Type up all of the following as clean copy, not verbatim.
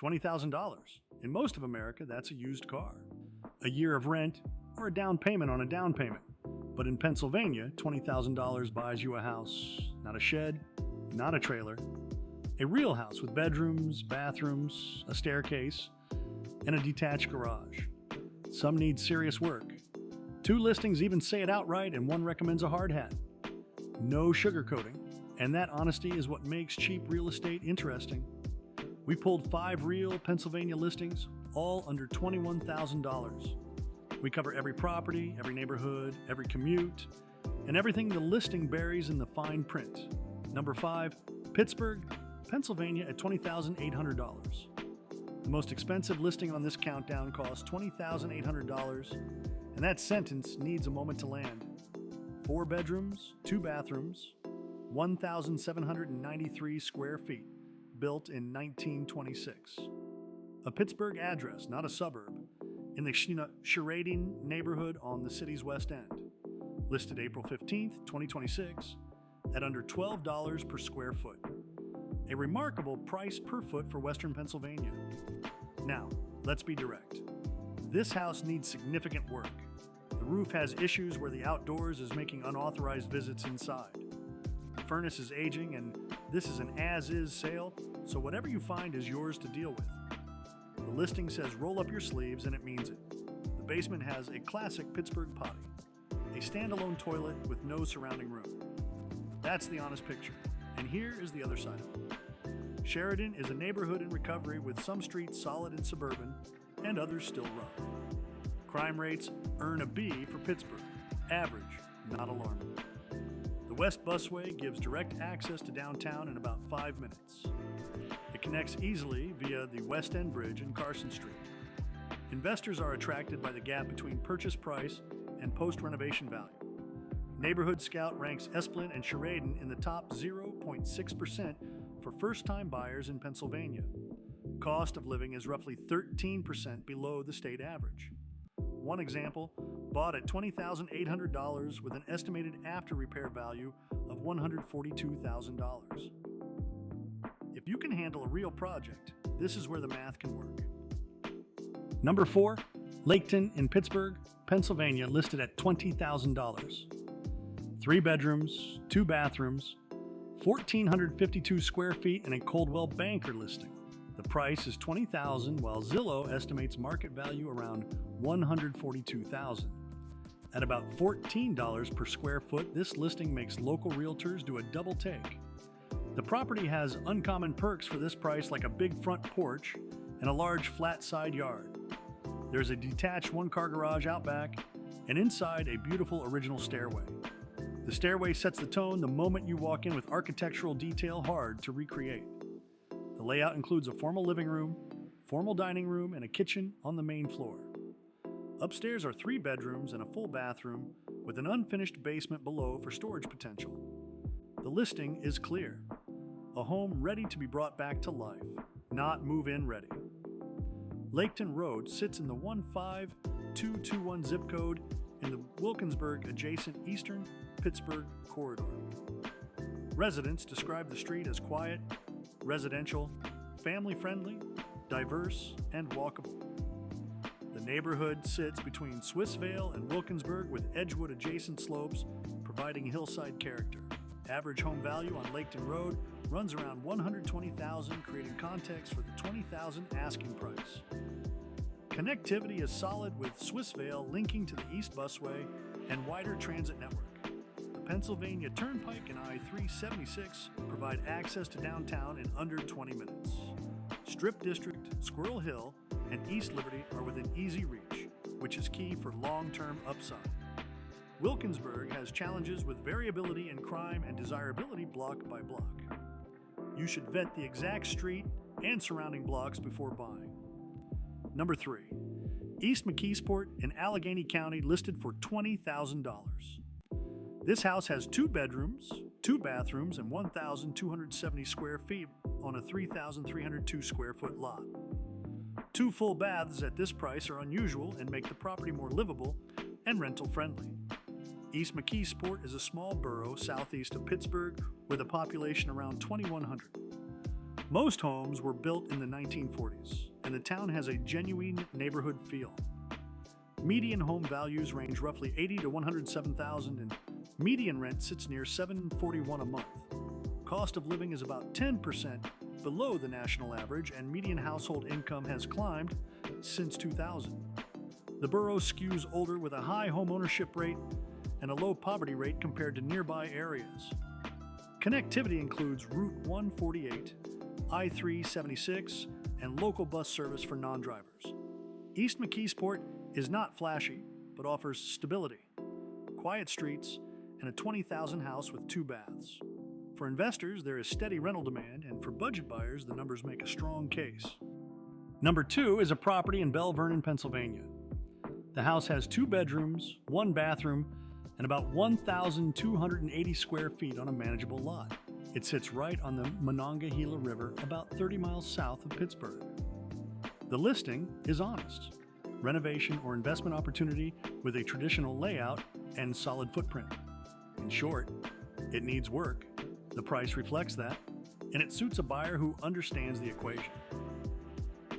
$20,000. In most of America, that's a used car, a year of rent, or a down payment on a down payment. But in Pennsylvania, $20,000 buys you a house, not a shed, not a trailer, a real house with bedrooms, bathrooms, a staircase, and a detached garage. Some need serious work. 2 listings even say it outright, and 1 recommends a hard hat. No sugarcoating, and that honesty is what makes cheap real estate interesting. We pulled 5 real Pennsylvania listings, all under $21,000. We cover every property, every neighborhood, every commute, and everything the listing buries in the fine print. Number 5, Pittsburgh, Pennsylvania at $20,800. The most expensive listing on this countdown costs $20,800, and that sentence needs a moment to land. 4 bedrooms, 2 bathrooms, 1,793 square feet, built in 1926. A Pittsburgh address, not a suburb, in the Sheraden neighborhood on the city's west end. Listed April 15th, 2026, at under $12 per square foot. A remarkable price per foot for Western Pennsylvania. Now, let's be direct. This house needs significant work. The roof has issues where the outdoors is making unauthorized visits inside. The furnace is aging, and this is an as-is sale, so whatever you find is yours to deal with. The listing says roll up your sleeves, and it means it. The basement has a classic Pittsburgh potty, a standalone toilet with no surrounding room. That's the honest picture, and here is the other side of it. Sheraden is a neighborhood in recovery with some streets solid and suburban, and others still rough. Crime rates earn a B for Pittsburgh, average, not alarming. The West Busway gives direct access to downtown in about 5 minutes. It connects easily via the West End Bridge and Carson Street. Investors are attracted by the gap between purchase price and post-renovation value. Neighborhood Scout ranks Esplin and Sheraden in the top 0.6% for first-time buyers in Pennsylvania. Cost of living is roughly 13% below the state average. One example, bought at $20,800 with an estimated after-repair value of $142,000. If you can handle a real project, this is where the math can work. Number 4, Laketon in Pittsburgh, Pennsylvania, listed at $20,000. 3 bedrooms, 2 bathrooms, 1,452 square feet, and a Coldwell Banker listing. The price is $20,000, while Zillow estimates market value around $142,000. At about $14 per square foot, this listing makes local realtors do a double take. The property has uncommon perks for this price, like a big front porch and a large flat side yard. There's a detached 1-car garage out back, and inside a beautiful original stairway. The stairway sets the tone the moment you walk in, with architectural detail hard to recreate. The layout includes a formal living room, formal dining room, and a kitchen on the main floor. Upstairs are 3 bedrooms and a full bathroom, with an unfinished basement below for storage potential. The listing is clear. A home ready to be brought back to life, not move-in ready. Laketon Road sits in the 15221 zip code in the Wilkinsburg adjacent Eastern Pittsburgh corridor. Residents describe the street as quiet, residential, family-friendly, diverse, and walkable. The neighborhood sits between Swissvale and Wilkinsburg, with Edgewood-adjacent slopes providing hillside character. Average home value on Laketon Road runs around $120,000, creating context for the $20,000 asking price. Connectivity is solid, with Swissvale linking to the East Busway and wider transit network. The Pennsylvania Turnpike and I-376 provide access to downtown in under 20 minutes. Strip District, Squirrel Hill, and East Liberty are within easy reach, which is key for long-term upside. Wilkinsburg has challenges with variability in crime and desirability block by block. You should vet the exact street and surrounding blocks before buying. Number 3, East McKeesport in Allegheny County, listed for $20,000. This house has 2 bedrooms, 2 bathrooms, and 1,270 square feet on a 3,302 square foot lot. 2 full baths at this price are unusual and make the property more livable and rental friendly. East McKeesport is a small borough southeast of Pittsburgh with a population around 2,100. Most homes were built in the 1940s, and the town has a genuine neighborhood feel. Median home values range roughly $80,000 to $107,000, and median rent sits near $741 a month. Cost of living is about 10% below the national average, and median household income has climbed since 2000. The borough skews older with a high home ownership rate and a low poverty rate compared to nearby areas. Connectivity includes Route 148, I-376, and local bus service for non-drivers. East McKeesport is not flashy, but offers stability, quiet streets, and a 20,000 house with 2 baths. For investors, there is steady rental demand, and for budget buyers, the numbers make a strong case. Number 2 is a property in Belle Vernon, Pennsylvania. The house has 2 bedrooms, 1 bathroom, and about 1,280 square feet on a manageable lot. It sits right on the Monongahela River, about 30 miles south of Pittsburgh. The listing is honest. Renovation or investment opportunity with a traditional layout and solid footprint. In short, it needs work. The price reflects that, and it suits a buyer who understands the equation.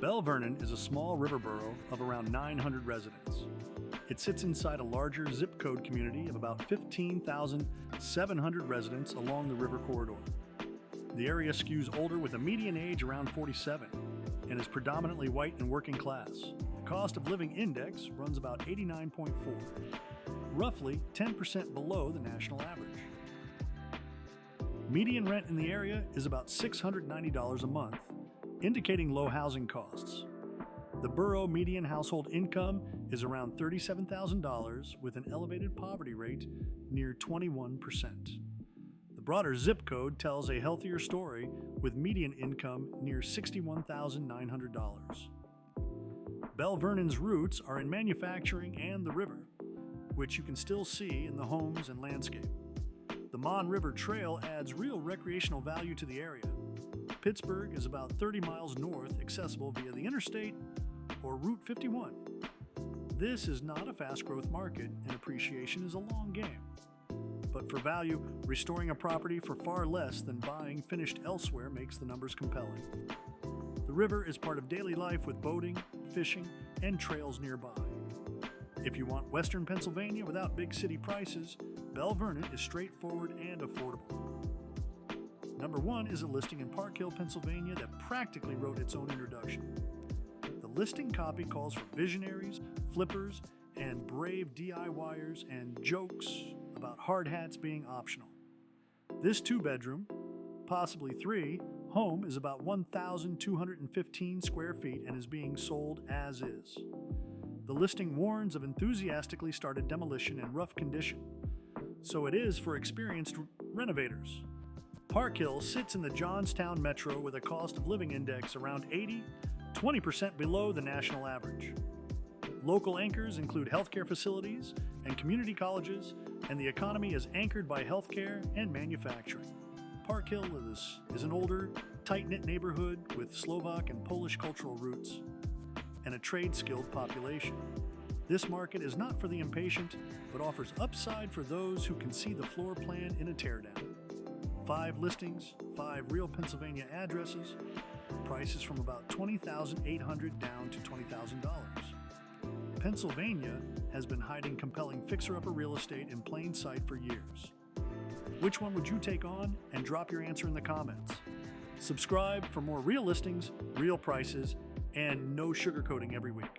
Belle Vernon is a small river borough of around 900 residents. It sits inside a larger zip code community of about 15,700 residents along the river corridor. The area skews older with a median age around 47 and is predominantly white and working class. The cost of living index runs about 89.4, roughly 10% below the national average. Median rent in the area is about $690 a month, indicating low housing costs. The borough median household income is around $37,000 with an elevated poverty rate near 21%. The broader zip code tells a healthier story with median income near $61,900. Belle Vernon's roots are in manufacturing and the river, which you can still see in the homes and landscape. The Mon River Trail adds real recreational value to the area. Pittsburgh is about 30 miles north, accessible via the interstate or Route 51. This is not a fast growth market, and appreciation is a long game. But for value, restoring a property for far less than buying finished elsewhere makes the numbers compelling. The river is part of daily life with boating, fishing, and trails nearby. If you want Western Pennsylvania without big city prices, Belle Vernon is straightforward and affordable. Number 1 is a listing in Park Hill, Pennsylvania that practically wrote its own introduction. The listing copy calls for visionaries, flippers, and brave DIYers and jokes about hard hats being optional. This 2-bedroom, possibly 3, home is about 1,215 square feet and is being sold as is. The listing warns of enthusiastically started demolition in rough condition, so it is for experienced renovators. Park Hill sits in the Johnstown metro with a cost of living index around 80, 20% below the national average. Local anchors include healthcare facilities and community colleges, and the economy is anchored by healthcare and manufacturing. Park Hill is an older, tight-knit neighborhood with Slovak and Polish cultural roots and a trade-skilled population. This market is not for the impatient, but offers upside for those who can see the floor plan in a teardown. 5 listings, 5 real Pennsylvania addresses, prices from about $20,800 down to $20,000. Pennsylvania has been hiding compelling fixer-upper real estate in plain sight for years. Which one would you take on? And drop your answer in the comments. Subscribe for more real listings, real prices, and no sugarcoating every week.